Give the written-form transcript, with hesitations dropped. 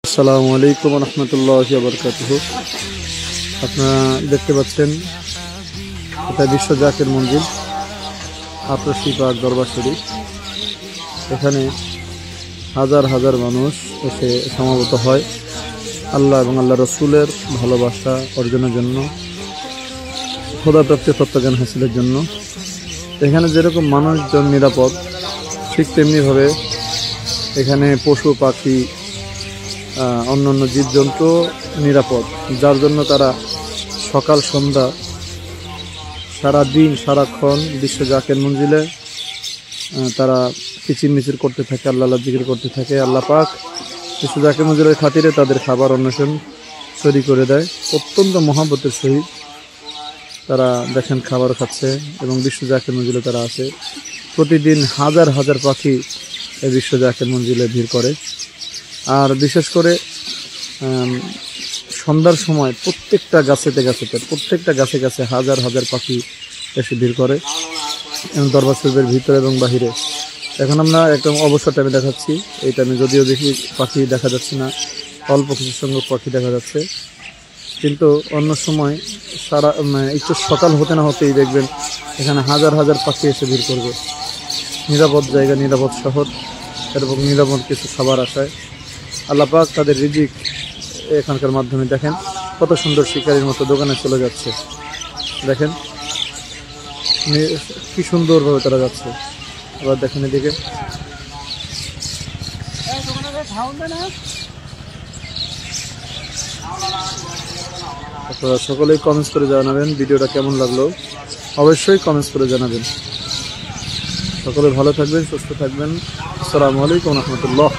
আসসালামু আলাইকুম রহমতুল্লাহি ওয়া বারাকাতুহু। আপনারা দেখতে পাচ্ছেন এটা বিশ্ব জাকের মঞ্জিল আটরশি পাক দরবার শরীফ। এখানে হাজার হাজার মানুষ এসে সমাবেত হয় আল্লাহ এবং আল্লাহ রসুলের ভালোবাসা অর্জনের জন্য, খোদা প্রাপ্তি তত্ত্বজ্ঞান হাসিলের জন্য। এখানে যেরকম মানুষজন নিরাপদ, ঠিক তেমনিভাবে এখানে পশু পাখি অন্যান্য জীবজন্তু নিরাপদ, যার জন্য তারা সকাল সন্ধ্যা সারাদিন সারাক্ষণ বিশ্ব জাকের মঞ্জিলে তারা কিচিরমিচির করতে থাকে, আল্লাহ জিকির করতে থাকে। আল্লাহ পাক বিশ্ব জাকের মঞ্জিলের খাতিরে তাদের খাবার অন্বেষণ তৈরি করে দেয়। অত্যন্ত মহব্বতের সহিত তারা দেখেন খাবার খাচ্ছে এবং বিশ্ব জাকের মঞ্জিলে তারা আছে। প্রতিদিন হাজার হাজার পাখি এই বিশ্ব জাকের মঞ্জিলে ভিড় করে। আর বিশেষ করে সন্ধ্যার সময় প্রত্যেকটা গাছে গাছে হাজার হাজার পাখি এসে ভিড় করে এবং দরবার শরীফের ভিতরে এবং বাহিরে। এখন আমরা একদম অবসর টাইমে দেখাচ্ছি। এই টাইমে যদিও বেশি পাখি দেখা যাচ্ছে না, অল্প কিছু সংখ্যক পাখি দেখা যাচ্ছে, কিন্তু অন্য সময় একটু সকাল হতে না হতেই দেখবেন এখানে হাজার হাজার পাখি এসে ভিড় করবে। নিরাপদ জায়গা, নিরাপদ শহর এবং নিরাপদ কিছু খাবার আসায় আল্লাহ পাক তাদের রিজিক এখানকার মাধ্যমে দেখেন কত সুন্দর শিকারীর মতো দোকানে চলে যাচ্ছে। দেখেন কি সুন্দরভাবে তারা যাচ্ছে। আবার দেখেন এদিকে আপনারা সকলেই কমেন্টস করে জানাবেন ভিডিওটা কেমন লাগলো, অবশ্যই কমেন্টস করে জানাবেন। সকলে ভালো থাকবেন, সুস্থ থাকবেন। আসসালামু আলাইকুম রহমতুল্লাহ।